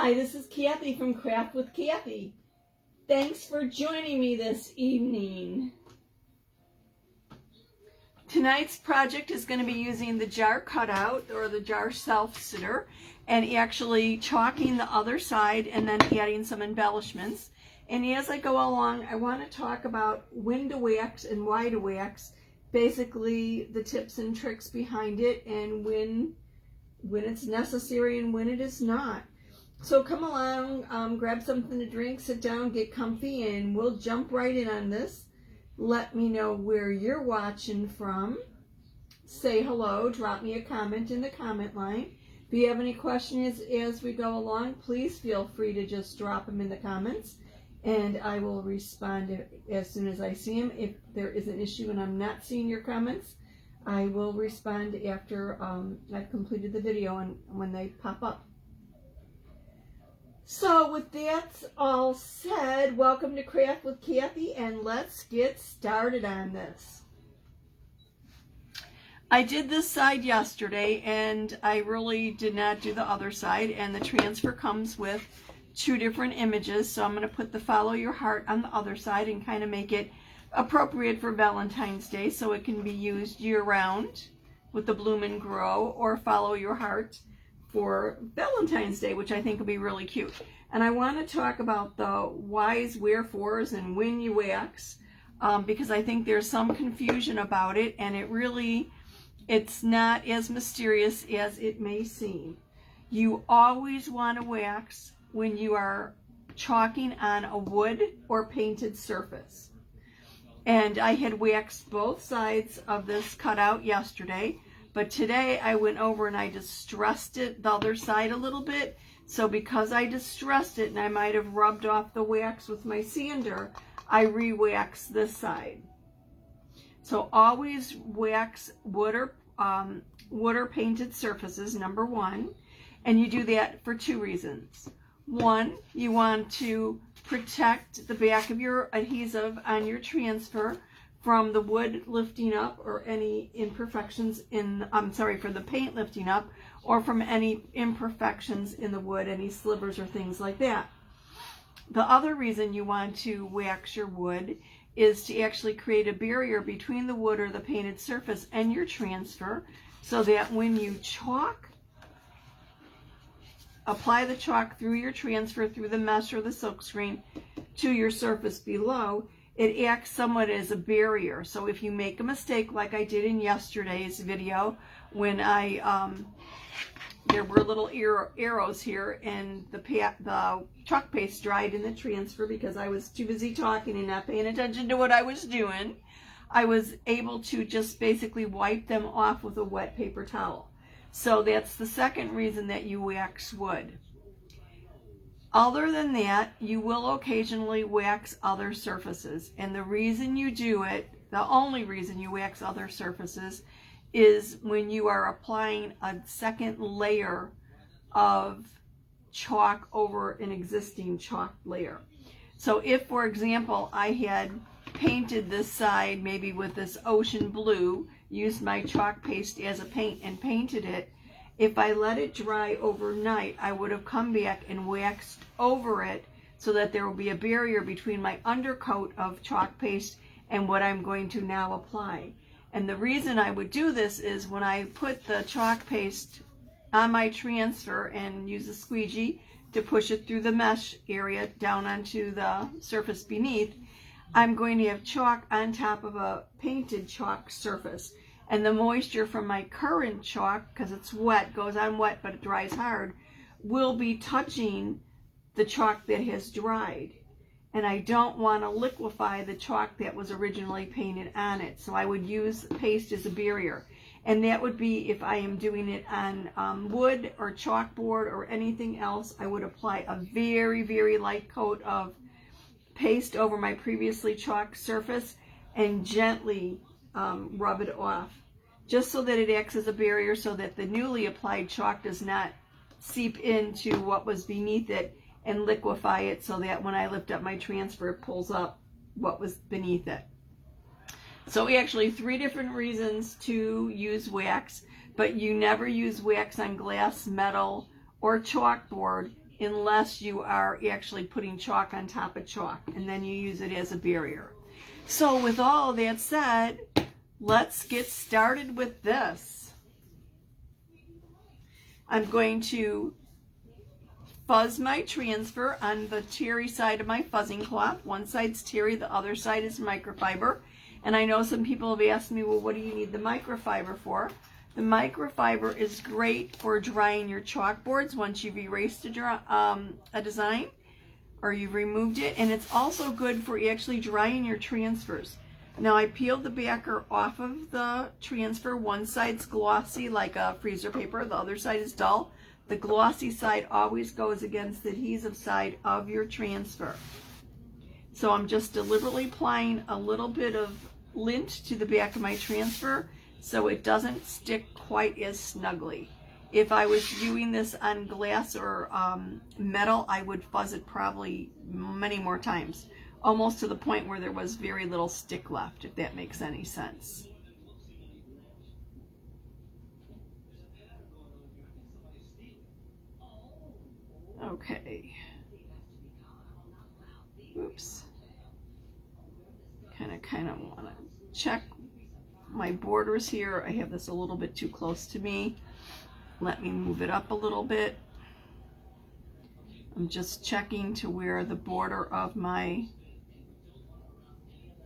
Hi, this is Kathy from Craft with Kathy. Thanks for joining me this evening. Tonight's project is going to be using the jar cutout or the jar self-sitter and actually chalking the other side and then adding some embellishments. And as I go along, I want to talk about when to wax and why to wax, basically the tips and tricks behind it, and when it's necessary and when it is not. So come along, grab something to drink, sit down, get comfy, and we'll jump right in on this. Let me know where you're watching from. Say hello, drop me a comment in the comment line. If you have any questions as we go along, please feel free to just drop them in the comments, and I will respond as soon as I see them. If there is an issue and I'm not seeing your comments, I will respond after I've completed the video and when they pop up. So with that all said, welcome to Craft with Kathy, and let's get started on this. I did this side yesterday and I really did not do the other side, and the transfer comes with two different images, so I'm going to put the follow your heart on the other side and kind of make it appropriate for Valentine's Day so it can be used year-round with the bloom and grow, or follow your heart for Valentine's Day, which I think will be really cute. And I want to talk about the whys, wherefores, and when you wax, because I think there's some confusion about it, and it's not as mysterious as it may seem. You always want to wax when you are chalking on a wood or painted surface. And I had waxed both sides of this cutout yesterday, but today I went over and I distressed it, the other side, a little bit. So because I distressed it and I might have rubbed off the wax with my sander, I re-waxed this side. So always wax wood or painted surfaces, number one. And you do that for two reasons. One, you want to protect the back of your adhesive on your transfer from the wood lifting up or any imperfections for the paint lifting up, or from any imperfections in the wood, any slivers or things like that. The other reason you want to wax your wood is to actually create a barrier between the wood or the painted surface and your transfer, so that when you chalk, apply the chalk through your transfer, through the mesh or the silkscreen to your surface below, it acts somewhat as a barrier. So if you make a mistake like I did in yesterday's video, when there were little arrows here and the chalk paste dried in the transfer because I was too busy talking and not paying attention to what I was doing, I was able to just basically wipe them off with a wet paper towel. So that's the second reason that you wax wood. Other than that, you will occasionally wax other surfaces. And the reason you do it, the only reason you wax other surfaces, is when you are applying a second layer of chalk over an existing chalk layer. So if, for example, I had painted this side maybe with this ocean blue, used my chalk paste as a paint and painted it, if I let it dry overnight, I would have come back and waxed over it so that there will be a barrier between my undercoat of chalk paste and what I'm going to now apply. And the reason I would do this is when I put the chalk paste on my transfer and use a squeegee to push it through the mesh area down onto the surface beneath, I'm going to have chalk on top of a painted chalk surface. And the moisture from my current chalk, because it's wet, goes on wet but it dries hard, will be touching the chalk that has dried. And I don't want to liquefy the chalk that was originally painted on it. So I would use paste as a barrier. And that would be if I am doing it on wood or chalkboard or anything else, I would apply a very, very light coat of paste over my previously chalked surface and gently rub it off, just so that it acts as a barrier so that the newly applied chalk does not seep into what was beneath it and liquefy it, so that when I lift up my transfer, it pulls up what was beneath it. So actually 3 different reasons to use wax, but you never use wax on glass, metal, or chalkboard unless you are actually putting chalk on top of chalk, and then you use it as a barrier. So with all that said, let's get started with this. I'm going to fuzz my transfer on the terry side of my fuzzing cloth. One side's terry, the other side is microfiber. And I know some people have asked me, well, what do you need the microfiber for? The microfiber is great for drying your chalkboards once you've erased a design or you've removed it. And it's also good for actually drying your transfers. Now I peeled the backer off of the transfer. One side's glossy like a freezer paper. The other side is dull. The glossy side always goes against the adhesive side of your transfer. So I'm just deliberately applying a little bit of lint to the back of my transfer so it doesn't stick quite as snugly. If I was doing this on glass or metal, I would fuzz it probably many more times, almost to the point where there was very little stick left, if that makes any sense. Okay. Oops. Kind of want to check my borders here. I have this a little bit too close to me. Let me move it up a little bit. I'm just checking to where the border of my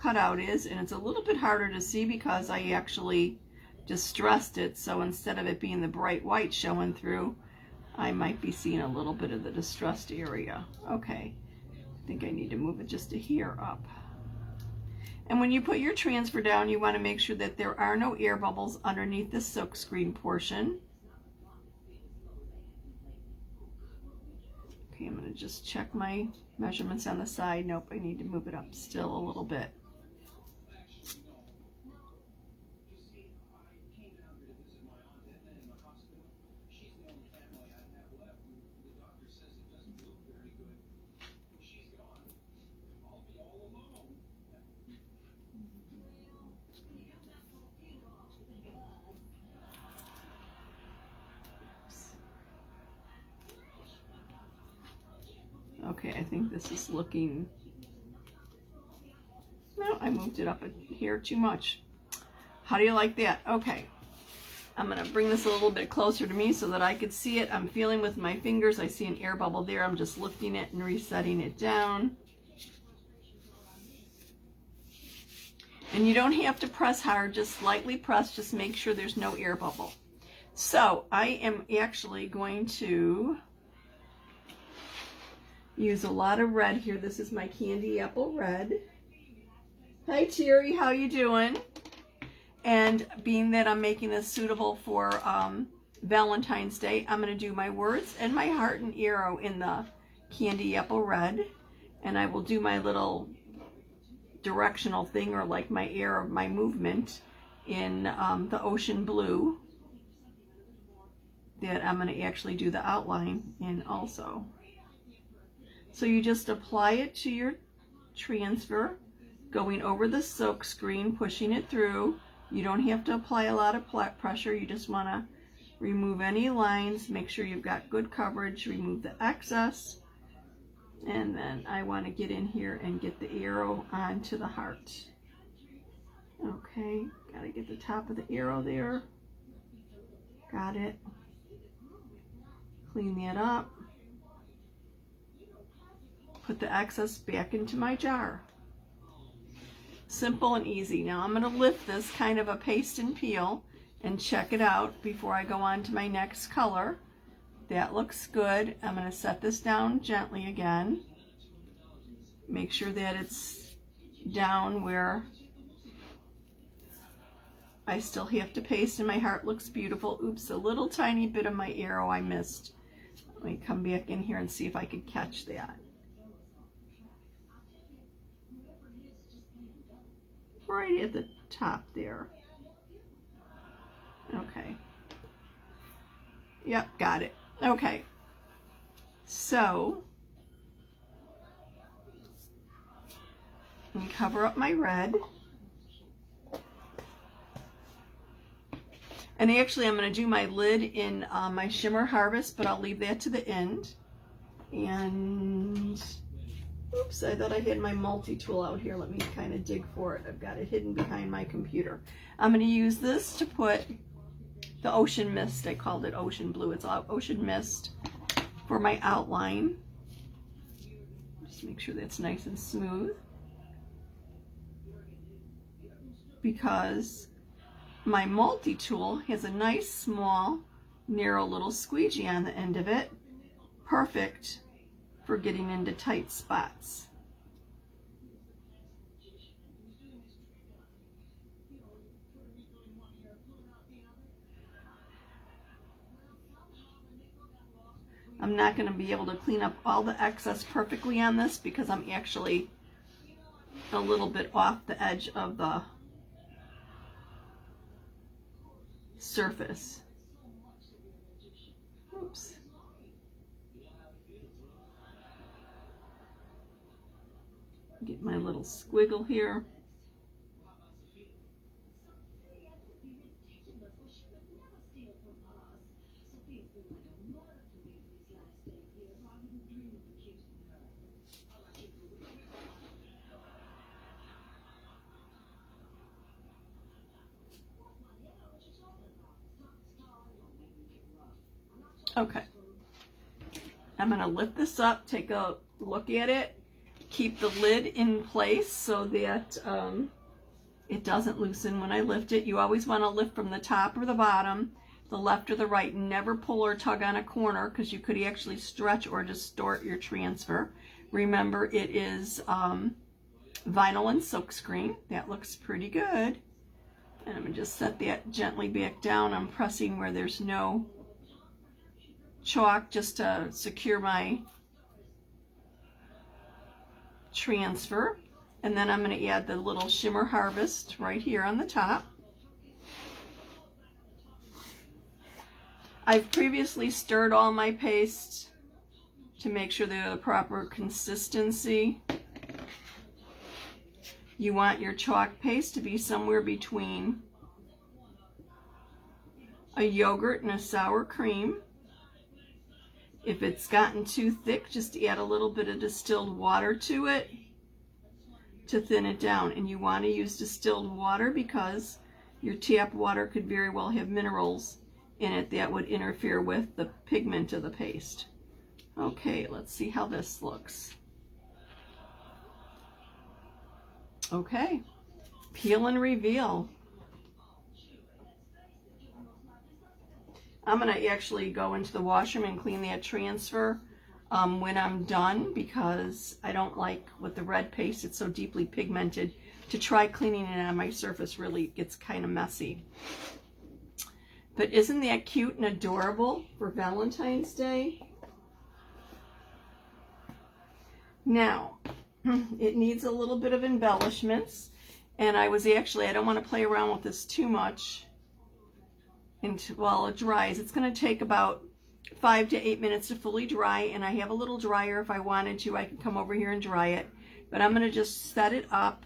cutout is, and it's a little bit harder to see because I actually distressed it, so instead of it being the bright white showing through, I might be seeing a little bit of the distressed area. Okay, I think I need to move it just a hair up. And when you put your transfer down, you want to make sure that there are no air bubbles underneath the silk screen portion. Okay, I'm going to just check my measurements on the side. Nope, I need to move it up still a little bit. Okay, I think this is looking, no, I moved it up a hair too much. How do you like that? Okay, I'm going to bring this a little bit closer to me so that I could see it. I'm feeling with my fingers. I see an air bubble there. I'm just lifting it and resetting it down. And you don't have to press hard, just lightly press, just make sure there's no air bubble. So I am actually going to use a lot of red here. This is my candy apple red. Hi Terry, how you doing? And being that I'm making this suitable for Valentine's Day, I'm going to do my words and my heart and arrow in the candy apple red. And I will do my little directional thing, or like my arrow, my movement in the ocean blue that I'm going to actually do the outline in also. So you just apply it to your transfer, going over the silk screen, pushing it through. You don't have to apply a lot of pressure. You just want to remove any lines, make sure you've got good coverage, remove the excess. And then I want to get in here and get the arrow onto the heart. Okay, got to get the top of the arrow there. Got it. Clean that up. Put the excess back into my jar. Simple and easy. Now I'm going to lift this, kind of a paste and peel, and check it out before I go on to my next color. That looks good. I'm going to set this down gently again. Make sure that it's down where I still have to paste, and my heart looks beautiful. Oops, a little tiny bit of my arrow I missed. Let me come back in here and see if I could catch that. Right at the top there. Okay. Yep, got it. Okay. So, let me cover up my red. And actually I'm going to do my lid in my Shimmer Harvest, but I'll leave that to the end. And oops, I thought I had my multi-tool out here. Let me kind of dig for it. I've got it hidden behind my computer. I'm going to use this to put the ocean mist. I called it ocean blue. It's ocean mist for my outline. Just make sure that's nice and smooth, because my multi-tool has a nice small narrow little squeegee on the end of it. Perfect for getting into tight spots. I'm not going to be able to clean up all the excess perfectly on this because I'm actually a little bit off the edge of the surface. Oops. Get my little squiggle here. Okay, I'm going to lift this up, take a look at it, keep the lid in place so that it doesn't loosen when I lift it. You always want to lift from the top or the bottom, the left or the right. Never pull or tug on a corner because you could actually stretch or distort your transfer. Remember, it is vinyl and silkscreen. That looks pretty good. And I'm going to just set that gently back down. I'm pressing where there's no chalk just to secure my transfer. And then I'm going to add the little shimmer harvest right here on the top. I've previously stirred all my paste to make sure they're the proper consistency. You want your chalk paste to be somewhere between a yogurt and a sour cream. If it's gotten too thick, just add a little bit of distilled water to it to thin it down. And you want to use distilled water because your tap water could very well have minerals in it that would interfere with the pigment of the paste. Okay, let's see how this looks. Okay, peel and reveal. I'm going to actually go into the washroom and clean that transfer when I'm done, because I don't like with the red paste, it's so deeply pigmented. To try cleaning it on my surface really gets kind of messy. But isn't that cute and adorable for Valentine's Day? Now, it needs a little bit of embellishments, and I don't want to play around with this too much while it dries. It's going to take about 5 to 8 minutes to fully dry, and I have a little dryer. If I wanted to, I could come over here and dry it, but I'm going to just set it up,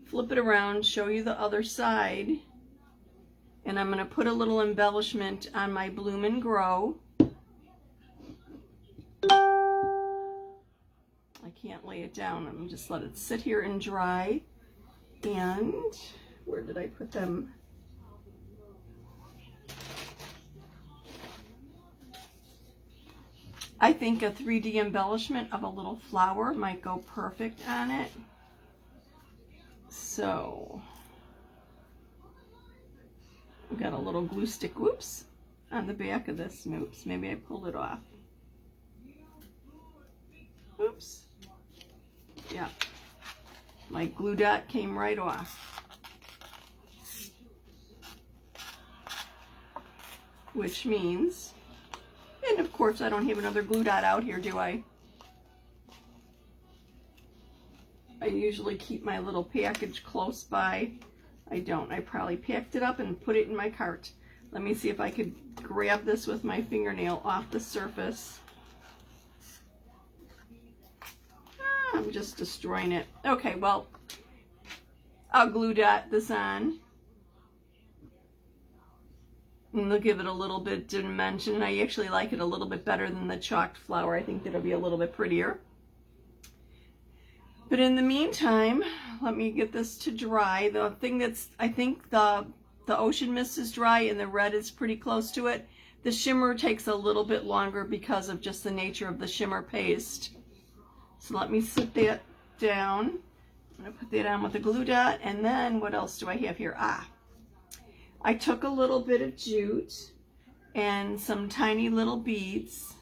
flip it around, show you the other side, and I'm going to put a little embellishment on my Bloom and Grow. I can't lay it down. I'm just let it sit here and dry. And where did I put them? I think a 3D embellishment of a little flower might go perfect on it. So I've got a little glue stick, whoops, on the back of this. Oops, maybe I pulled it off. Oops. Yeah, my glue dot came right off. Which means, and of course I don't have another glue dot out here, do I? I usually keep my little package close by. I don't. I probably packed it up and put it in my cart. Let me see if I could grab this with my fingernail off the surface. I'm just destroying it. Okay, well, I'll glue dot this on. And they'll give it a little bit dimension. I actually like it a little bit better than the chalked flower. I think that'll be a little bit prettier. But in the meantime, let me get this to dry. The thing that's, I think the ocean mist is dry and the red is pretty close to it. The shimmer takes a little bit longer because of just the nature of the shimmer paste. So let me sit that down. I'm going to put that on with a glue dot. And then what else do I have here? I took a little bit of jute and some tiny little beads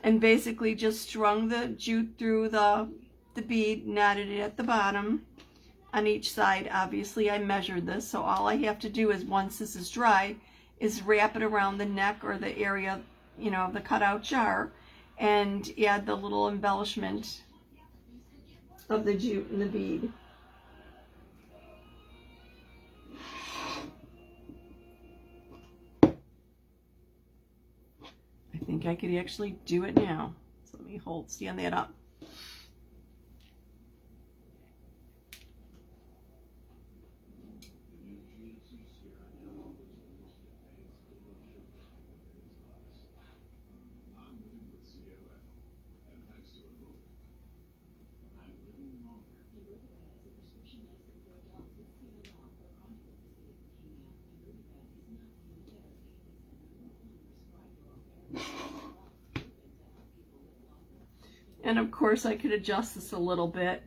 and basically just strung the jute through the bead, knotted it at the bottom on each side. Obviously I measured this, so all I have to do is, once this is dry, is wrap it around the neck or the area, you know, of the cutout jar, and add the little embellishment of the jute and the bead. I think I could actually do it now. So let me stand that up. And of course I could adjust this a little bit,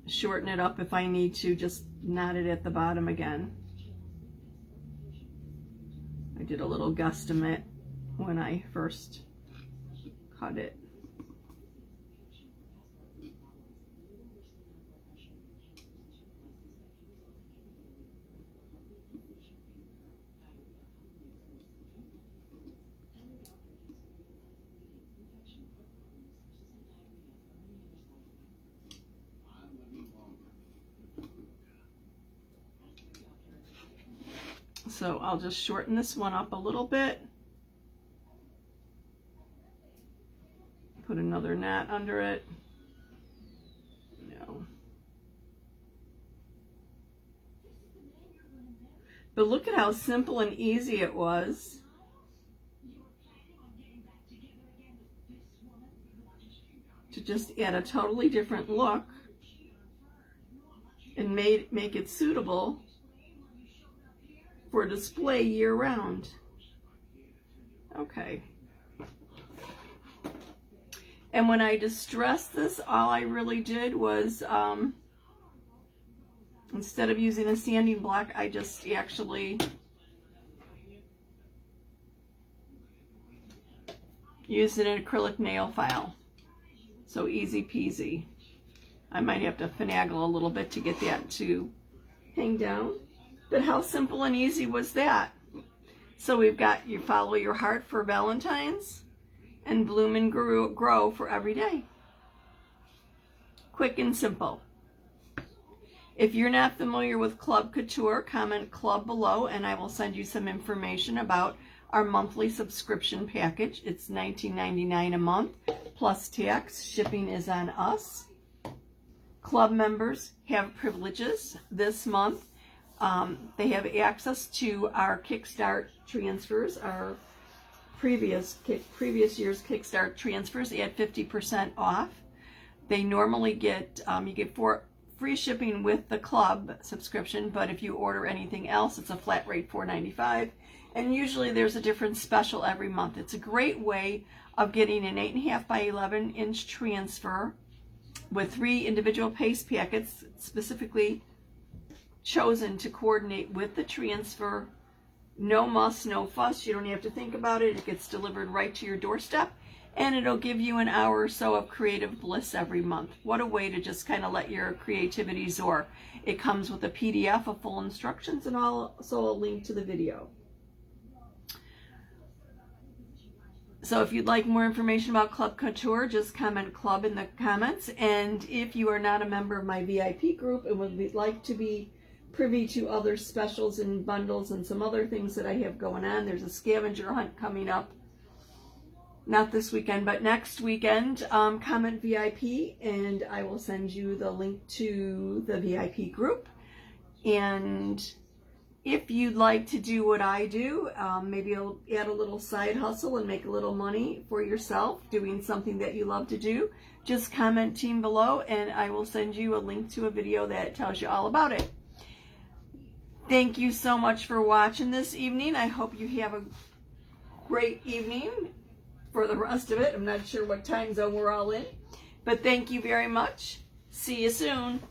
shorten it up if I need to, just knot it at the bottom again. I did a little guesstimate when I first cut it. So I'll just shorten this one up a little bit. Put another knot under it. No. But look at how simple and easy it was. To just add a totally different look and make it suitable for display year-round. Okay. And when I distressed this, all I really did was, instead of using a sanding block, I just actually used an acrylic nail file. So easy peasy. I might have to finagle a little bit to get that to hang down. But how simple and easy was that? So we've got You Follow Your Heart for Valentine's and Bloom and Grow for every day. Quick and simple. If you're not familiar with Club Couture, comment Club below and I will send you some information about our monthly subscription package. It's $19.99 a month plus tax. Shipping is on us. Club members have privileges this month. They have access to our Kickstart transfers, our previous year's Kickstart transfers at 50% off. They normally get, you get free shipping with the club subscription, but if you order anything else, it's a flat rate $4.95. And usually there's a different special every month. It's a great way of getting an 8.5 by 11 inch transfer with 3 individual paste packets specifically chosen to coordinate with the transfer. No muss, no fuss. You don't have to think about it. It gets delivered right to your doorstep, and it'll give you an hour or so of creative bliss every month. What a way to just kind of let your creativity soar. It comes with a PDF of full instructions and also a link to the video. So if you'd like more information about Club Couture, just comment Club in the comments. And if you are not a member of my VIP group and would like to be privy to other specials and bundles and some other things that I have going on, there's a scavenger hunt coming up. Not this weekend, but next weekend. Comment VIP and I will send you the link to the VIP group. And If you'd like to do what I do, maybe you'll add a little side hustle and make a little money for yourself doing something that you love to do, just comment team below and I will send you a link to a video that tells you all about it. Thank you so much for watching this evening. I hope you have a great evening for the rest of it. I'm not sure what time zone we're all in, but thank you very much. See you soon.